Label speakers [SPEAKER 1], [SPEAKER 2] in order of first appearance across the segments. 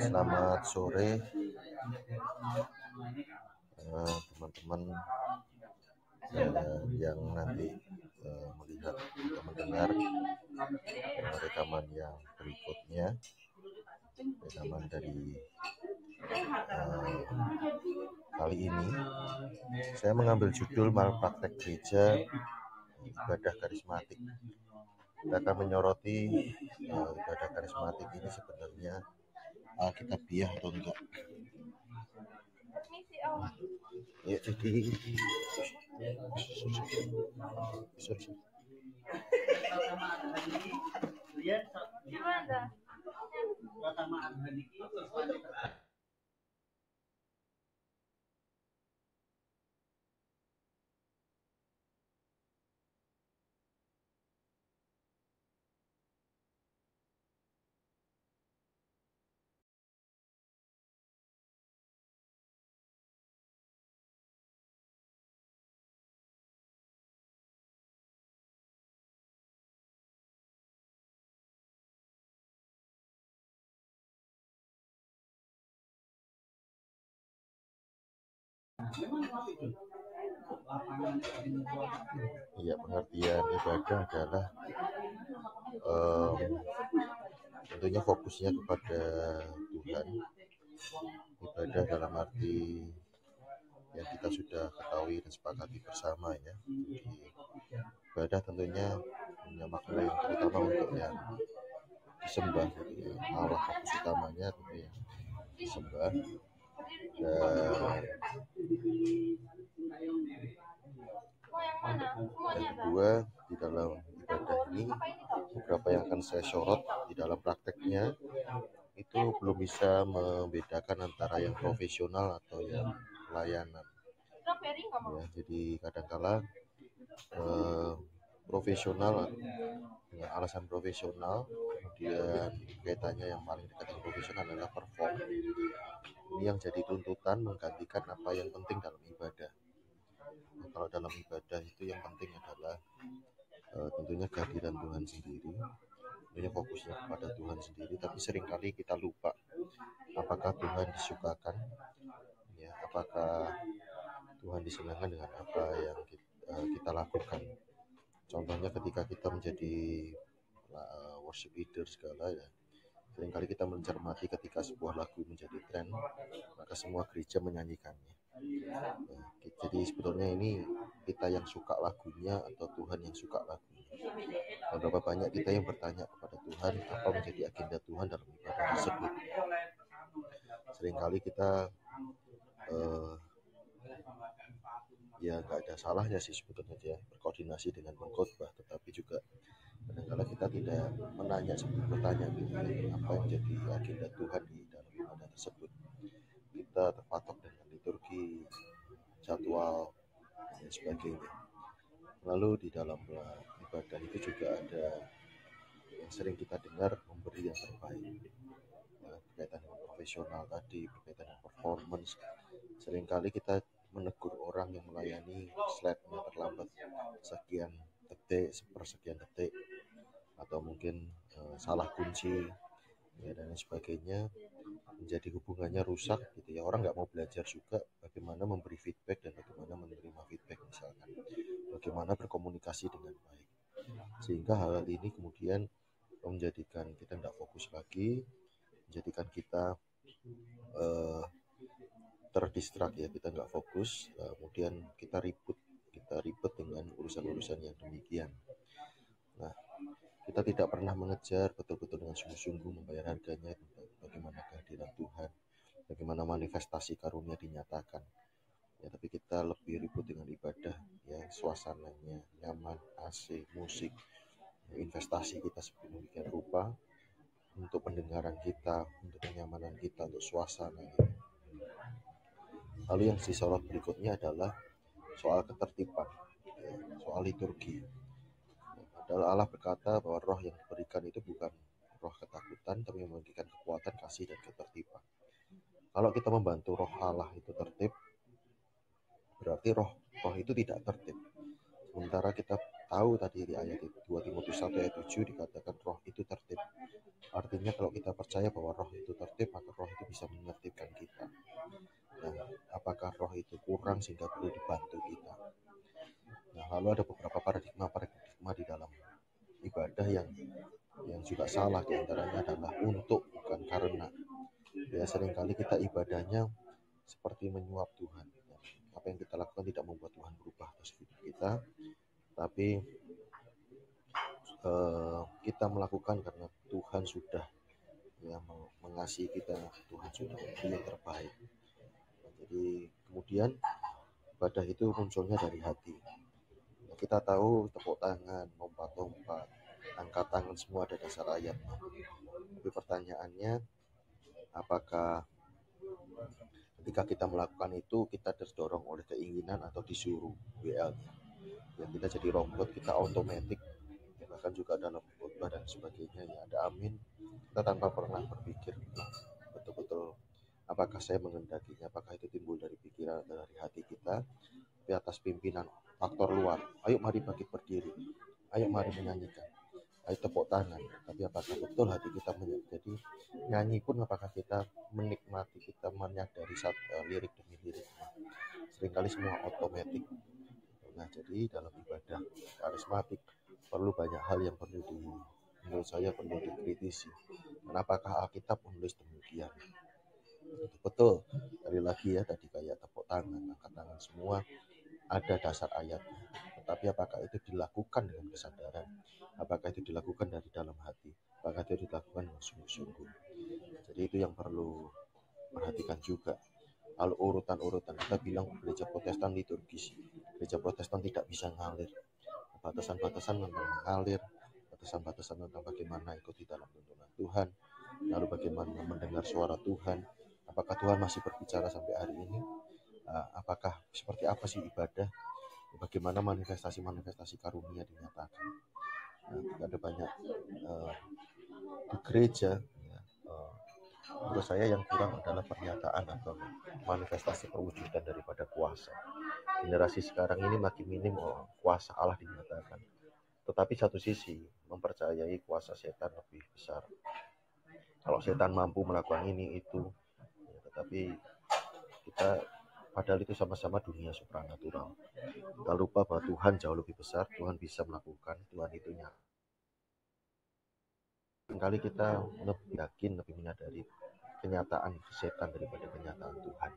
[SPEAKER 1] Selamat sore teman-teman yang nanti melihat atau mendengar rekaman yang berikutnya, rekaman dari kali ini. Saya mengambil judul Malpraktek Gereja Ibadah Karismatik. Kita akan menyoroti ibadah karismatik ini sebenarnya alkitabiah atau enggak. Ya, jadi ya, pengertian ibadah adalah tentunya fokusnya kepada Tuhan. Ibadah dalam arti yang kita sudah ketahui dan sepakati bersama, ya. Jadi ibadah tentunya punya makna yang terutama untuk yang disembah. Jadi Allah fokus utamanya tentu yang disembah. Dan yang kedua, di dalam ibadah ini beberapa yang akan saya sorot di dalam prakteknya itu belum bisa membedakan antara yang profesional atau yang pelayanan, ya. Jadi kadangkala profesional dengan alasan profesional, kemudian kaitannya yang paling dekat dengan profesional adalah perform. Ini yang jadi tuntutan menggantikan apa yang penting dalam ibadah. Nah, kalau dalam ibadah itu yang penting adalah tentunya kehadiran Tuhan sendiri, tentunya fokusnya kepada Tuhan sendiri. Tapi seringkali kita lupa apakah Tuhan disukakan, ya, apakah Tuhan disenangkan dengan apa yang kita lakukan. Contohnya ketika kita menjadi worship leader segala, ya, seringkali kita mencermati ketika sebuah lagu menjadi tren, maka semua gereja menyanyikannya. Nah, jadi sebetulnya ini kita yang suka lagunya atau Tuhan yang suka lagunya. Dan berapa banyak kita yang bertanya kepada Tuhan apa menjadi agenda Tuhan dalam ibadah tersebut. Seringkali kita ya nggak ada salahnya sih sebetulnya, ya, berkoordinasi dengan pengkhotbah, tetapi juga kadang-kadang kita tidak bertanya gitu, ya, apa yang jadi agenda Tuhan di dalam ibadah tersebut. Kita terpatok dengan liturgi, jadwal, dan sebagainya. Lalu di dalam ibadah itu juga ada yang sering kita dengar memberi yang terbaik, ya, berkaitan dengan profesional tadi, berkaitan dengan performance. Seringkali kita menegur orang yang melayani slide-nya terlambat sekian detik, sepersekian detik, atau mungkin salah kunci, ya, dan sebagainya, menjadi hubungannya rusak gitu, ya. Orang nggak mau belajar juga bagaimana memberi feedback dan bagaimana menerima feedback, misalkan bagaimana berkomunikasi dengan baik, sehingga hal ini kemudian menjadikan kita tidak fokus lagi, menjadikan kita terdistrak, ya, kita nggak fokus, kemudian kita ribut dengan urusan-urusan yang demikian. Nah, kita tidak pernah mengejar betul-betul dengan sungguh-sungguh membayar harganya bagaimana kehadiran Tuhan, bagaimana manifestasi karunia dinyatakan, ya. Tapi kita lebih ribut dengan ibadah, ya, suasananya nyaman, AC, musik, ya, investasi kita sedemikian rupa untuk pendengaran kita, untuk kenyamanan kita, untuk suasana ini. Lalu yang disorot berikutnya adalah soal ketertiban, ya, soal liturgi. Adalah Allah berkata bahwa roh yang diberikan itu bukan roh ketakutan, tapi membagikan kekuatan, kasih, dan ketertiban. Kalau kita membantu roh Allah itu tertib, berarti roh itu tidak tertib. Sementara kita tahu tadi di ayat 2 Timotius 1 ayat 7 dikatakan roh itu tertib. Artinya kalau kita percaya bahwa roh itu tertib, maka roh itu bisa menertibkan kita. Nah, apakah roh itu kurang sehingga perlu dibantu kita? Nah, lalu ada beberapa paradigma di dalam ibadah yang juga salah, diantaranya adalah untuk, bukan karena. Ya, seringkali kita ibadahnya seperti menyuap Tuhan. Apa yang kita lakukan tidak membuat Tuhan berubah atas hidup kita, tapi kita melakukan karena Tuhan sudah mengasihi kita, Tuhan sudah memberi yang terbaik. Jadi kemudian ibadah itu munculnya dari hati. Kita tahu tepuk tangan, lompat-lompat, angkat tangan, semua ada dasar ayatnya. Tapi pertanyaannya, apakah ketika kita melakukan itu kita terdorong oleh keinginan atau disuruh WL? Ya, kita jadi robot, kita otomatis, bahkan juga dalam khotbah dan sebagainya ya ada amin, kita tanpa pernah berpikir betul-betul apakah saya mengendakinya, apakah itu timbul dari pikiran atau dari hati kita, tapi atas pimpinan faktor luar. Ayo mari bangkit berdiri, ayo mari menyanyikan, ayo tepuk tangan, tapi apakah betul hati kita jadi nyanyi pun apakah kita menikmati, kita menyadari lirik demi lirik? Seringkali semua otomatis. Nah, jadi dalam ibadah karismatik perlu banyak hal yang menurut saya perlu dikritisi. Kenapakah Alkitab menulis demikian? Itu betul, sekali lagi ya, tadi kayak tepuk tangan, angkat tangan, semua ada dasar ayatnya. Tetapi apakah itu dilakukan dengan kesadaran? Apakah itu dilakukan dari dalam hati? Apakah itu dilakukan dengan sungguh-sungguh? Jadi itu yang perlu perhatikan juga. Kalau urutan-urutan, kita bilang gereja Protestan liturgis, gereja Protestan tidak bisa ngalir, batasan-batasan tentang mengalir, batasan-batasan tentang bagaimana ikut di dalam tuntunan Tuhan, lalu bagaimana mendengar suara Tuhan, apakah Tuhan masih berbicara sampai hari ini, apakah seperti apa sih ibadah, bagaimana manifestasi karunia dinyatakan. Ada banyak di gereja. Menurut saya yang kurang adalah pernyataan atau manifestasi perwujudan daripada kuasa. Generasi sekarang ini makin minim kuasa Allah dinyatakan. Tetapi satu sisi mempercayai kuasa setan lebih besar. Kalau setan mampu melakukan ini itu, ya, tetapi kita padahal itu sama-sama dunia supranatural. Kita lupa bahwa Tuhan jauh lebih besar, Tuhan bisa melakukan, Tuhan itu nyata. Kali kita lebih yakin, lebih menyadari kenyataan setan daripada kenyataan Tuhan.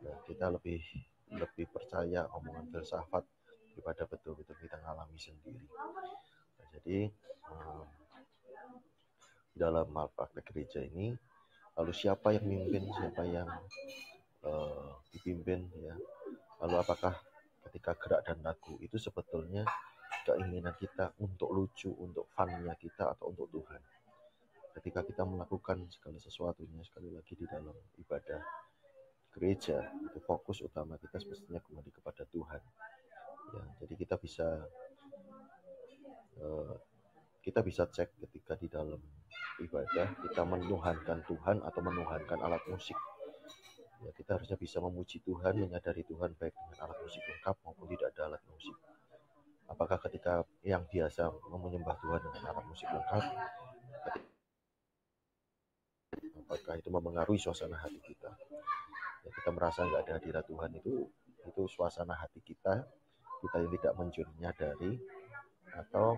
[SPEAKER 1] Nah, kita lebih percaya omongan filsafat daripada betul-betul kita ngalami sendiri. Nah, jadi dalam malpraktek gereja ini, lalu siapa yang memimpin, siapa yang dipimpin, ya. Lalu apakah ketika gerak dan lagu itu sebetulnya keinginan kita untuk lucu, untuk funnya kita, atau untuk Tuhan? Ketika kita melakukan segala sesuatunya, sekali lagi di dalam ibadah gereja, itu fokus utama kita semestinya kembali kepada Tuhan. Ya, jadi kita bisa cek ketika di dalam ibadah kita menuhankan Tuhan atau menuhankan alat musik. Ya, kita harusnya bisa memuji Tuhan, menyadari Tuhan baik dengan alat musik lengkap maupun tidak ada alat musik. Apakah ketika yang biasa menyembah Tuhan dengan alat musik lengkap, apakah itu memengaruhi suasana hati kita? Ya, kita merasa nggak ada hadirat Tuhan, itu suasana hati kita yang tidak menyadari, atau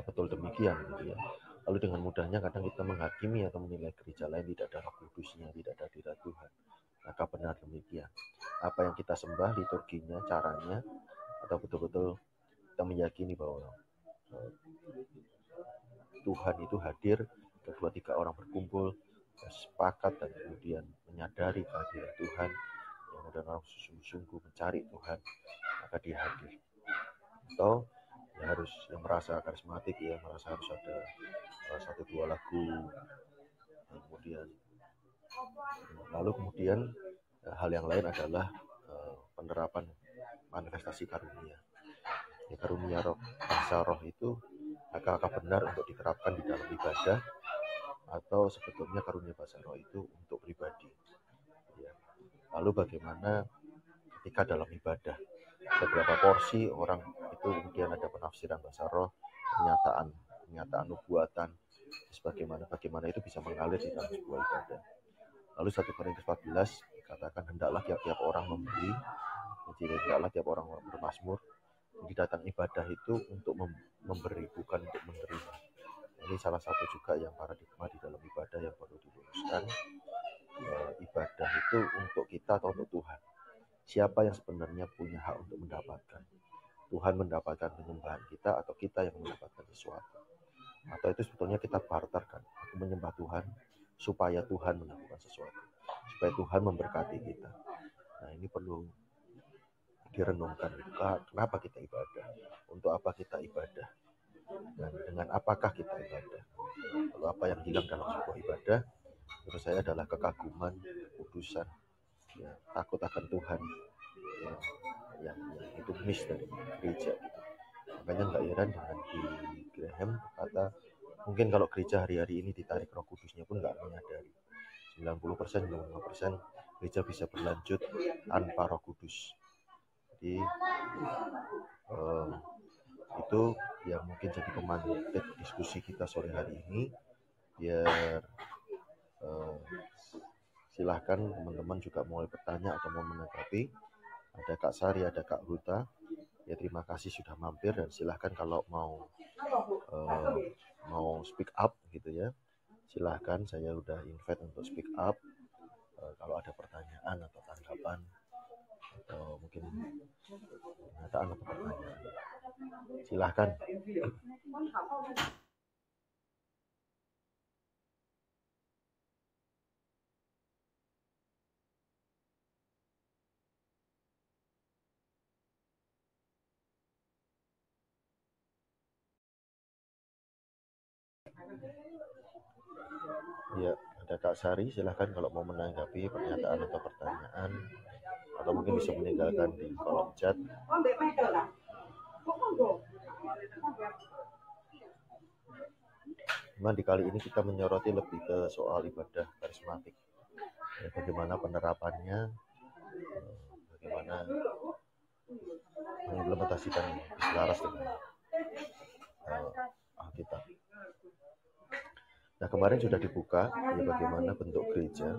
[SPEAKER 1] betul demikian gitu ya. Lalu dengan mudahnya kadang kita menghakimi atau menilai gereja lain tidak ada Roh Kudusnya, tidak ada hadirat Tuhan. Maka benar demikian. Apa yang kita sembah, liturginya, caranya, atau betul-betul kita meyakini bahwa Tuhan itu hadir, kedua tiga orang berkumpul, sepakat dan kemudian menyadari kehadiran Tuhan, yang udah sungguh-sungguh mencari Tuhan, maka dia hadir. Atau ya harus yang merasa karismatik, ya merasa harus ada satu dua lagu, kemudian hal yang lain adalah penerapan manifestasi karunia. Ya, karunia roh, bahasa roh itu apakah benar untuk diterapkan di dalam ibadah, atau sebetulnya karunia bahasa roh itu untuk pribadi. Ya. Lalu bagaimana ketika dalam ibadah beberapa porsi orang itu kemudian ada penafsiran bahasa roh, pernyataan nubuatan, bagaimana itu bisa mengalir di dalam sebuah ibadah. Lalu 1 Korintus 14 dikatakan hendaklah tiap-tiap orang memberi, jadi hendaklah tiap orang bermazmur. Jadi datang ibadah itu untuk memberi, bukan untuk menerima. Ini salah satu juga yang paradigma di dalam ibadah yang perlu diluruskan. Ibadah itu untuk kita atau untuk Tuhan? Siapa yang sebenarnya punya hak untuk mendapatkan? Tuhan mendapatkan penyembahan kita atau kita yang mendapatkan sesuatu? Atau itu sebetulnya kita barterkan? Aku menyembah Tuhan supaya Tuhan melakukan sesuatu, supaya Tuhan memberkati kita. Nah, ini perlu direnungkan. Kenapa kita ibadah? Untuk apa kita ibadah? Dan dengan apakah kita ibadah? Kalau apa yang hilang dalam sebuah ibadah, menurut saya adalah kekaguman, kekudusan, ya, takut akan Tuhan, ya, yang itu miss dari gereja gitu. Makanya nggak heran dengan di Graham berkata, mungkin kalau gereja hari-hari ini ditarik Roh Kudusnya pun nggak menyadari. 90%, 95% gereja bisa berlanjut tanpa Roh Kudus. Jadi itu yang mungkin jadi pemantik diskusi kita sore hari ini. Biar silahkan teman-teman juga mau bertanya atau mau menanggapi. Ada Kak Sari, ada Kak Huta. Ya, terima kasih sudah mampir, dan silahkan kalau mau speak up gitu ya. Silahkan, saya udah invite untuk speak up. Kalau ada pertanyaan atau tanggapan atau mungkin pernyataan atau pertanyaan, silahkan. Ya, ada Kak Sari, silahkan kalau mau menanggapi pernyataan atau pertanyaan, atau mungkin bisa meninggalkan di kolom chat. Memang di kali ini kita menyoroti lebih ke soal ibadah karismatik, ya, bagaimana penerapannya, bagaimana mengimplementasikan selaras dengan Alkitab. Nah, kemarin sudah dibuka ya, bagaimana bentuk gereja.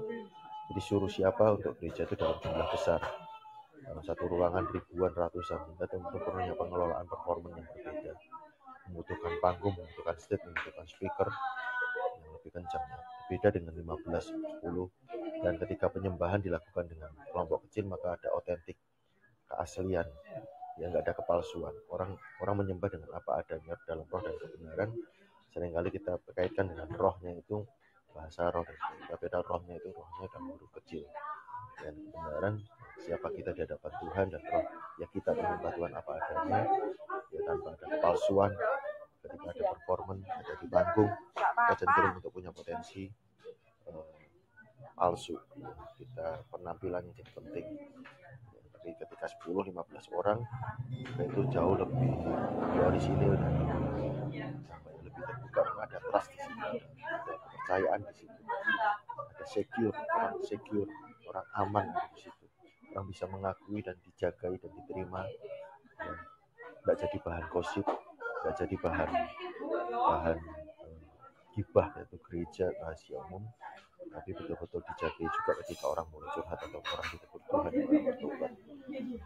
[SPEAKER 1] Jadi suruh siapa untuk gereja itu dalam jumlah besar, satu ruangan ribuan, ratusan, hingga tentu perlunya pengelolaan performa yang berbeda, membutuhkan panggung, membutuhkan stage, membutuhkan speaker yang lebih kencang, beda dengan 15, 10. Dan ketika penyembahan dilakukan dengan kelompok kecil, maka ada otentik, keaslian, ya, nggak ada kepalsuan. Orang menyembah dengan apa adanya dalam roh dan kebenaran. Seringkali kita kaitkan dengan rohnya itu bahasa roh, tapi rohnya itu rohnya dalam huruf kecil. Dan kebenaran, siapa kita di hadapan Tuhan, dan roh ya kita menyembah Tuhan apa adanya, ya, tanpa ada kepalsuan. Ketika ada performan, ada di panggung, kita cenderung untuk punya potensi palsu. Kita penampilannya jadi penting. Tapi ketika 10-15 orang, itu jauh lebih dari sini, lebih terbuka, ada trust di situ, ada kepercayaan di situ, ada secure, orang aman di situ, orang bisa mengakui dan dijagai dan diterima, ya, nggak jadi bahan gosip, nggak jadi bahan gibah, yaitu gereja rahasia umum, tapi betul-betul dijagai juga ketika orang mulai curhat atau orang ditegur Tuhan, orang bertobat.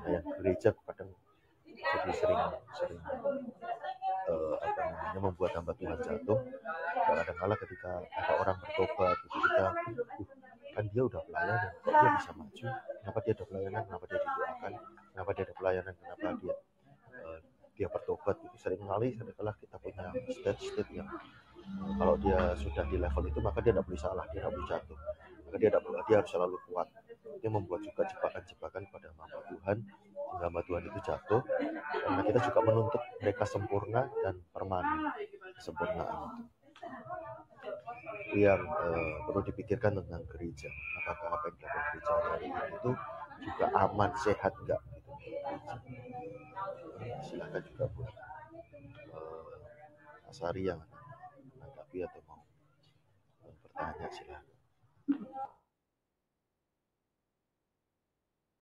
[SPEAKER 1] Nah, yang gereja kadang jadi sering membuat hamba Tuhan jatuh. Kadang-kadang ketika ada orang bertobat, ketika kan dia udah pelayanan, kok dia bisa maju? Kenapa dia ada pelayanan? Kenapa dia didoakan? Kenapa dia ada pelayanan? Kenapa dia bertobat? Sering kali kita punya state yang kalau dia sudah di level itu, maka dia tidak boleh salah, dia tidak boleh jatuh, maka dia harus selalu kuat. Dia membuat juga jebakan-jebakan pada hamba Tuhan, sehingga hamba Tuhan itu jatuh. Karena kita juga menuntut mereka sempurna dan permanen. Kesempurnaan itu yang perlu dipikirkan tentang gereja. Apakah apa yang dilakukan gereja hari ini itu juga aman, sehat enggak gitu. Silakan juga buat Asari yang menanggapi atau mau bertanya, silakan.